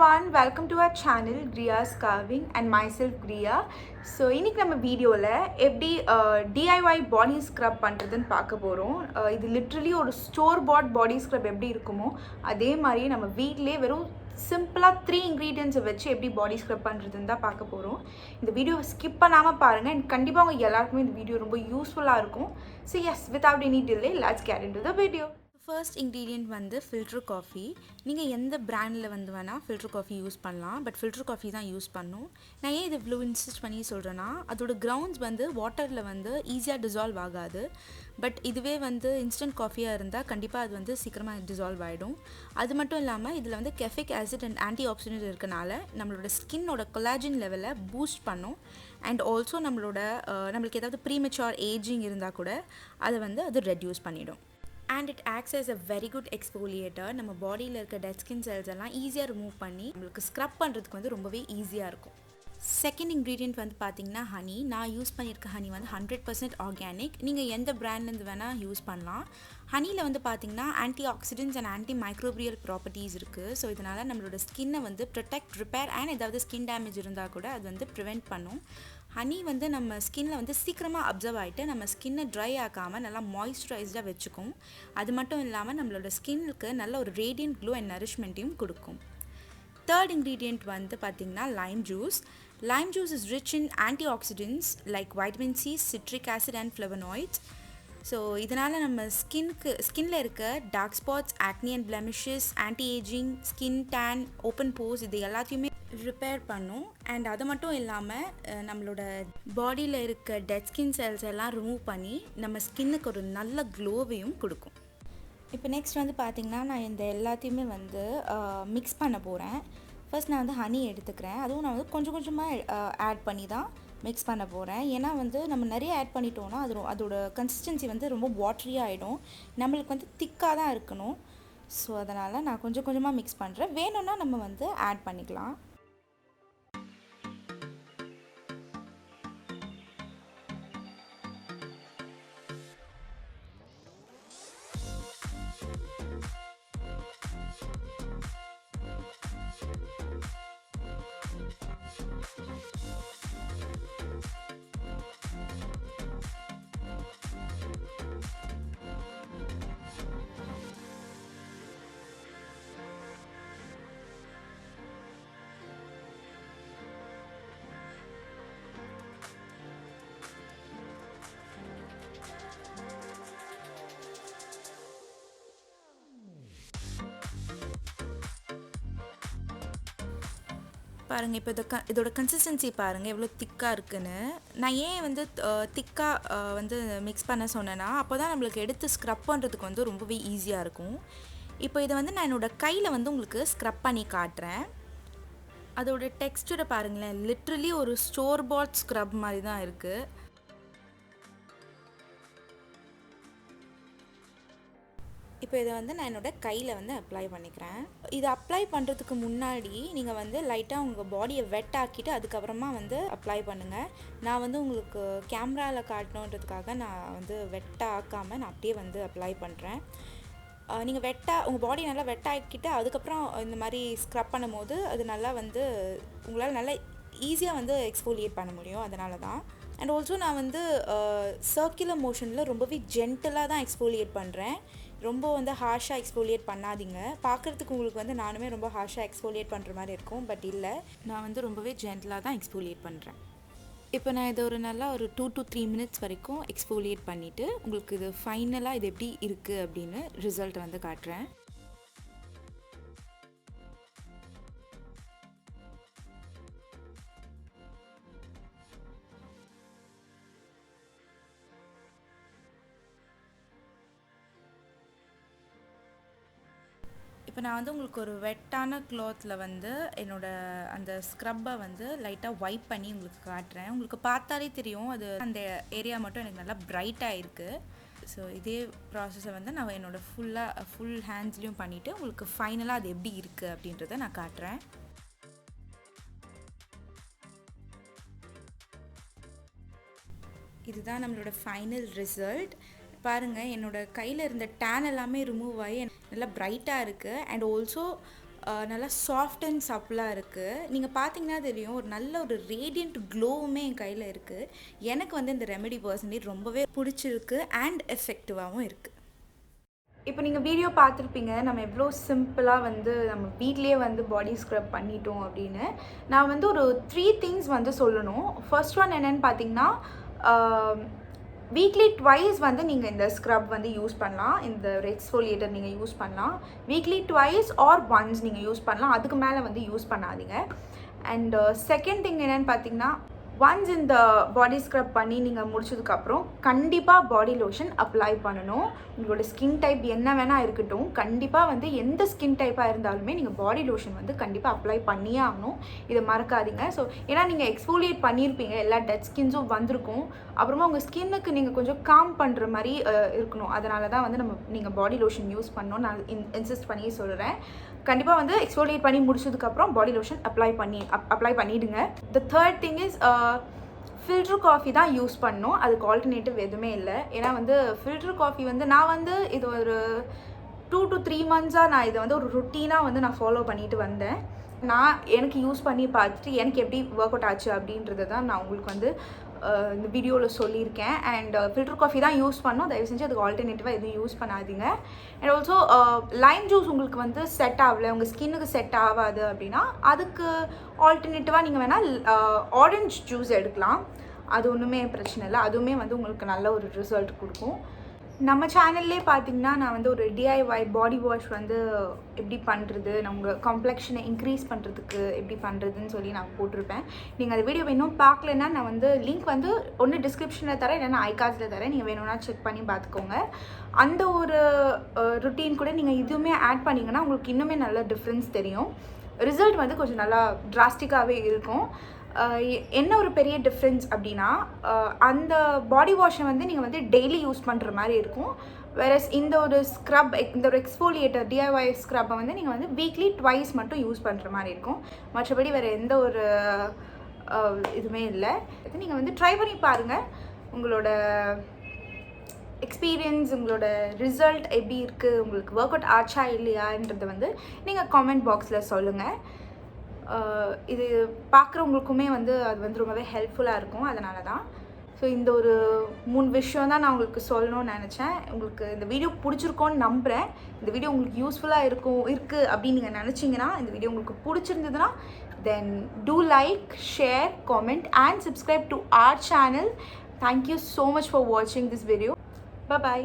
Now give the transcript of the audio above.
everyone, welcome to our channel Griya's Carving and myself Griya. So இன்னைக்கு நம்ம வீடியோல எப்படி DIY பாடி ஸ்க்ரப் பண்றதுன்னு பார்க்க போறோம். இது லிட்டரலி ஒரு ஸ்டோர் பாட் பாடி ஸ்க்ரப் எப்படி இருக்குமோ அதே மாதிரி நம்ம வீட்லயே வெறும் சிம்பிளா 3 ingredients வச்சு எப்படி பாடி ஸ்க்ரப் பண்றதுன்னு தான் பார்க்க போறோம். இந்த வீடியோவை ஸ்கிப் பண்ணாம பாருங்க and கண்டிப்பா உங்க எல்லாருக்குமே இந்த வீடியோ ரொம்ப யூஸ்ஃபுல்லா இருக்கும். So yes, without any delay, let's get into the video. First ingredient வந்து ஃபில்டர் காஃபி. நீங்கள் எந்த பிராண்டில் வந்து வேணால் ஃபில்டர் காஃபி யூஸ் பண்ணலாம், பட் ஃபில்டர் காஃபி தான் யூஸ் பண்ணும். நான் ஏன் இது இவ்வளோ இன்சிஸ்ட் பண்ணி சொல்கிறேன்னா, அதோட கிரவுண்ட்ஸ் வந்து வாட்டரில் வந்து ஈஸியாக டிசால்வ் ஆகாது. பட் இதுவே வந்து இன்ஸ்டன்ட் காஃபியாக இருந்தால் கண்டிப்பாக அது வந்து சீக்கிரமாக டிசால்வ் ஆகிடும். அது மட்டும் இல்லாமல் இதில் வந்து கெஃபிக் ஆசிட் அண்ட் ஆன்டி ஆக்சிடென்ட் இருக்கனால நம்மளோட ஸ்கின்னோட கொலாஜின் லெவலை பூஸ்ட் பண்ணும். அண்ட் ஆல்சோ நம்மளுக்கு ஏதாவது ப்ரீமெச்சூர் ஏஜிங் இருந்தால் கூட அதை வந்து அது ரெடியூஸ் பண்ணிடும். And it acts as a very good exfoliator. நம்ம பாடியில் இருக்க டெட் ஸ்கின் செல்ஸ் எல்லாம் ஈஸியாக ரிமூவ் பண்ணி நம்மளுக்கு ஸ்க்ரப் பண்ணுறதுக்கு வந்து ரொம்பவே ஈஸியாக இருக்கும். செகண்ட் இன்க்ரீடியன்ட் வந்து பார்த்திங்கன்னா ஹனி. நான் யூஸ் பண்ணியிருக்க ஹனி வந்து 100% ஆர்கானிக். நீங்கள் எந்த பிராண்ட்லேருந்து வேணால் யூஸ் பண்ணலாம். ஹனியில் வந்து பார்த்திங்கன்னா anti oxidants and anti microbial properties இருக்குது. ஸோ இதனால் நம்மளோட ஸ்கின்னை வந்து ப்ரொடெக்ட், ரிப்பேர் அண்ட் ஏதாவது ஸ்கின் டேமேஜ் இருந்தால் கூட அது வந்து ப்ரிவெண்ட் பண்ணும். ஹனி வந்து நம்ம ஸ்கின்னில் வந்து சீக்கிரமாக அப்சர்வ் ஆகிட்டு நம்ம ஸ்கின்னை ட்ரை ஆக்காமல் நல்லா மாய்ஸ்சரைஸ்டாக வச்சுக்கும். அது மட்டும் இல்லாமல் நம்மளோட ஸ்கின்னுக்கு நல்ல ஒரு ரேடியன்ட் க்ளோ அண்ட் நரிஷ்மெண்ட்டையும் கொடுக்கும். தேர்ட் இன்க்ரீடியண்ட் வந்து பார்த்திங்கன்னா Lime juice. Lime juice is rich in antioxidants like vitamin C, citric acid and flavonoids. So இதனால் நம்ம ஸ்கின்ல இருக்க dark spots, acne and blemishes, anti aging, skin tan, open pores இது எல்லாத்தையுமே repair பண்ணும். அண்ட் அது மட்டும் இல்லாமல் நம்மளோட பாடியில் இருக்க டெட் ஸ்கின் செல்ஸ் எல்லாம் ரிமூவ் பண்ணி நம்ம ஸ்கின்னுக்கு ஒரு நல்ல க்ளோவையும் கொடுக்கும். இப்போ நெக்ஸ்ட் வந்து பார்த்திங்கன்னா நான் இந்த எல்லாத்தையுமே வந்து மிக்ஸ் பண்ண போகிறேன். ஃபர்ஸ்ட் நான் வந்து ஹனி எடுத்துக்கிறேன். அதுவும் நான் வந்து கொஞ்சம் கொஞ்சமாக ஆட் பண்ணி தான் மிக்ஸ் பண்ண போகிறேன். ஏன்னா வந்து நம்ம நிறைய ஆட் பண்ணிட்டோன்னா அதோட கன்சிஸ்டன்சி வந்து ரொம்ப வாட்டரியாக ஆகிடும். நம்மளுக்கு வந்து திக்காக தான் இருக்கணும். ஸோ அதனால் நான் கொஞ்சம் கொஞ்சமாக மிக்ஸ் பண்ணுறேன். வேணும்னா நம்ம வந்து ஆட் பண்ணிக்கலாம். பாருங்கள், இப்போ இதோட கன்சிஸ்டன்சி பாருங்கள் எவ்வளோ திக்காக இருக்குன்னு. நான் ஏன் வந்து திக்காக வந்து மிக்ஸ் பண்ண சொன்னேன்னா, அப்போ தான் நம்மளுக்கு எடுத்து ஸ்க்ரப் பண்ணுறதுக்கு வந்து ரொம்பவே ஈஸியாக இருக்கும். இப்போ இதை வந்து நான் என்னோடய கையில் வந்து உங்களுக்கு ஸ்க்ரப் பண்ணி காட்டுறேன். அதோட டெக்ஸ்டரை பாருங்களேன், லிட்ரலி ஒரு ஸ்டோர் பாட் ஸ்க்ரப் மாதிரி தான் இருக்குது. இப்போ இதை வந்து நான் என்னோடய கையில் வந்து அப்ளை பண்ணிக்கிறேன். இதை அப்ளை பண்ணுறதுக்கு முன்னாடி நீங்கள் வந்து லைட்டாக உங்கள் பாடியை வெட் ஆக்கிட்டு அதுக்கப்புறமா வந்து அப்ளை பண்ணுங்கள். நான் வந்து உங்களுக்கு கேமராவில் காட்டணுன்றதுக்காக நான் வந்து வெட்டாக ஆக்காமல் நான் அப்படியே வந்து அப்ளை பண்ணுறேன். நீங்கள் உங்கள் பாடி நல்லா வெட்டாக்கிட்டு அதுக்கப்புறம் இந்த மாதிரி ஸ்க்ரப் பண்ணும் போது அது நல்லா வந்து உங்களால் நல்லா ஈஸியாக வந்து எக்ஸ்ஃபோலியேட் பண்ண முடியும். அதனால தான். அண்ட் ஆல்சோ நான் வந்து சர்க்குலர் மோஷனில் ரொம்பவே ஜென்டலாக தான் எக்ஸ்ஃபோலியேட் பண்ணுறேன். ரொம்ப வந்து ஹார்ஷாக எக்ஸ்ஃபோலியேட் பண்ணாதீங்க. பார்க்குறதுக்கு உங்களுக்கு வந்து நானுமே ரொம்ப ஹார்ஷாக எக்ஸ்ஃபோலியேட் பண்ணுற மாதிரி இருக்கும். பட் இல்லை, நான் வந்து ரொம்பவே ஜென்டலாக தான் எக்ஸ்ஃபோலியேட் பண்ணுறேன். இப்போ நான் இதை ஒரு 2 to 3 minutes வரைக்கும் எக்ஸ்ஃபோலியேட் பண்ணிவிட்டு உங்களுக்கு இது ஃபைனலாக இது எப்படி இருக்குது அப்படின்னு ரிசல்ட் வந்து காட்டுறேன். இப்போ நான் வந்து உங்களுக்கு ஒரு வெட்டான க்ளாத்தில் வந்து அந்த ஸ்க்ரப்பை வந்து லைட்டாக வைப் பண்ணி உங்களுக்கு காட்டுறேன். உங்களுக்கு பார்த்தாலே தெரியும் அது அந்த ஏரியா மட்டும் எனக்கு நல்லா பிரைட்டாக இருக்குது. ஸோ இதே ப்ராசஸை வந்து நான் ஃபுல் ஹேண்ட்ஸ்லேயும் பண்ணிவிட்டு உங்களுக்கு ஃபைனலாக அது எப்படி இருக்குது அப்படின்றத நான் காட்டுறேன். இதுதான் நம்மளோட ஃபைனல் ரிசல்ட். பாருங்கள், என்னோடய கையில் இருந்த டேன் எல்லாமே ரிமூவ் ஆகி நல்லா பிரைட்டாக இருக்குது. அண்ட் ஆல்சோ நல்லா சாஃப்ட் அண்ட் சப்பிளாக இருக்குது. நீங்கள் பார்த்தீங்கன்னா தெரியும், ஒரு நல்ல ஒரு ரேடியண்ட் க்ளோவுமே என் கையில் இருக்குது. எனக்கு வந்து இந்த ரெமெடி பர்சன்டேஜ் ரொம்பவே பிடிச்சிருக்கு அண்ட் எஃபெக்டிவாகவும் இருக்குது. இப்போ நீங்கள் வீடியோ பார்த்துருப்பீங்க, நம்ம எவ்வளோ சிம்பிளாக வந்து நம்ம வீட்லேயே வந்து பாடி ஸ்க்ரப் பண்ணிட்டோம் அப்படின்னு. நான் வந்து ஒரு 3 திங்ஸ் வந்து சொல்லணும். ஃபர்ஸ்ட் ஒன் என்னென்னு பார்த்தீங்கன்னா, வீக்லி ட்வைஸ் வந்து நீங்கள் இந்த ஸ்க்ரப் வந்து யூஸ் பண்ணலாம். இந்த எக்ஸ்ஃபோலியேட்டர் நீங்கள் யூஸ் பண்ணலாம். வீக்லி ட்வைஸ் ஆர் ஒன்ஸ் நீங்கள் யூஸ் பண்ணலாம். அதுக்கு மேலே வந்து யூஸ் பண்ணாதீங்க. அண்ட் செகண்ட் திங் என்னென்னு பார்த்தீங்கன்னா, ஒன்ஸ் இந்த பாடி ஸ்க்ரப் பண்ணி நீங்கள் முடிச்சதுக்கப்புறம் கண்டிப்பாக பாடி லோஷன் அப்ளை பண்ணணும். உங்களோட ஸ்கின் டைப் என்ன வேணால் இருக்கட்டும், கண்டிப்பாக வந்து எந்த ஸ்கின் டைப்பாக இருந்தாலுமே நீங்கள் பாடி லோஷன் வந்து கண்டிப்பாக அப்ளை பண்ணியே ஆகணும். இதை மறக்காதீங்க. ஸோ ஏன்னா நீங்கள் எக்ஸ்ஃபோலியேட் பண்ணியிருப்பீங்க, எல்லா டெட் ஸ்கின்ஸும் வந்திருக்கும். அப்புறமா உங்கள் ஸ்கின்னுக்கு நீங்கள் கொஞ்சம் காம் பண்ணுற மாதிரி இருக்கணும். அதனால தான் வந்து நீங்கள் பாடி லோஷன் யூஸ் பண்ணணும். நான் இன்சிஸ்ட் பண்ணி சொல்கிறேன். கண்டிப்பாக வந்து எக்ஸ்ஃபோலியேட் பண்ணி முடிச்சதுக்கப்புறம் பாடி லோஷன் அப்ளை பண்ணிவிடுங்க. The third thing is filter coffee தான் யூஸ் பண்ணணும். அதுக்கு ஆல்டர்னேட்டிவ் எதுவுமே இல்லை. ஏன்னா வந்து ஃபில்டர் காஃபி வந்து நான் வந்து இது ஒரு 2 to 3 மந்த்ஸாக நான் இதை வந்து ஒரு ருட்டீனாக வந்து நான் ஃபாலோ பண்ணிட்டு வந்தேன். எனக்கு யூஸ் பண்ணி பார்த்துட்டு எனக்கு எப்படி ஒர்க் அவுட் ஆச்சு அப்படின்றத தான் நான் உங்களுக்கு வந்து இந்த வீடியோவில் சொல்லியிருக்கேன். அண்ட் ஃபில்டர் காஃபி தான் யூஸ் பண்ணோம். தயவு செஞ்சு அதுக்கு ஆல்டர்னேட்டிவாக எதுவும் யூஸ் பண்ணாதீங்க. அண்ட் ஆல்சோ லைம் ஜூஸ் உங்களுக்கு வந்து செட் ஆகலை, உங்கள் ஸ்கின்னுக்கு செட் ஆகாது அப்படின்னா அதுக்கு ஆல்டர்னேட்டிவாக நீங்கள் வேணால் ஆரஞ்ச் ஜூஸ் எடுக்கலாம். அது ஒன்றுமே பிரச்சனை இல்லை. அதுவுமே வந்து உங்களுக்கு நல்ல ஒரு ரிசல்ட் கொடுக்கும். நம்ம சேனல்லே பார்த்தீங்கன்னா நான் வந்து ஒரு டிஐஒய் பாடி வாஷ் வந்து எப்படி பண்ணுறது, நம்ம காம்ப்ளெக்ஷனை இன்க்ரீஸ் பண்ணுறதுக்கு எப்படி பண்ணுறதுன்னு சொல்லி நான் போட்டிருப்பேன். நீங்கள் அந்த வீடியோ இன்னும் பார்க்கலன்னா நான் வந்து லிங்க் வந்து ஒன்று டிஸ்கிரிப்ஷனில் தரேன், இல்லைன்னா ஐகார்ட்ஸில் தரேன். நீங்கள் வேணும்னா செக் பண்ணி பார்த்துக்கோங்க. அந்த ஒரு ருட்டீன் கூட நீங்கள் இதுவுமே ஆட் பண்ணிங்கன்னா உங்களுக்கு இன்னுமே நல்ல டிஃப்ரென்ஸ் தெரியும். ரிசல்ட் வந்து கொஞ்சம் நல்லா டிராஸ்டிக்காகவே இருக்கும். என்ன ஒரு பெரிய டிஃப்ரென்ஸ் அப்படின்னா, அந்த பாடி வாஷை வந்து நீங்கள் வந்து டெய்லி யூஸ் பண்ணுற மாதிரி இருக்கும். வேறஸ் இந்த ஒரு ஸ்க்ரப், இந்த ஒரு எக்ஸ்ஃபோலியேட்டர் டிஐஒய் ஸ்க்ரப்பை வந்து நீங்கள் வந்து வீக்லி ட்வைஸ் மட்டும் யூஸ் பண்ணுற மாதிரி இருக்கும். மற்றபடி வேறு எந்த ஒரு இதுவுமே இல்லை. இது நீங்கள் வந்து ட்ரை பண்ணி பாருங்கள். உங்களோட எக்ஸ்பீரியன்ஸ், உங்களோட ரிசல்ட் எப்படி இருக்குது, உங்களுக்கு ஒர்க் அவுட் ஆச்சா இல்லையான்றதை வந்து நீங்கள் காமெண்ட் பாக்ஸில் சொல்லுங்கள். இது பார்க்குறவங்களுக்குமே வந்து அது வந்து ரொம்பவே ஹெல்ப்ஃபுல்லாக இருக்கும். அதனால தான். ஸோ இந்த ஒரு 3 விஷயம் தான் நான் உங்களுக்கு சொல்லணும்னு நினச்சேன். உங்களுக்கு இந்த வீடியோ பிடிச்சிருக்கோன்னு நம்புகிறேன். இந்த வீடியோ உங்களுக்கு யூஸ்ஃபுல்லாக இருக்குது அப்படின்னு நீங்கள் நினச்சிங்கன்னா, இந்த வீடியோ உங்களுக்கு பிடிச்சிருந்ததுன்னா then do like, share, comment and subscribe to our channel. Thank you so much for watching this video. Bye bye.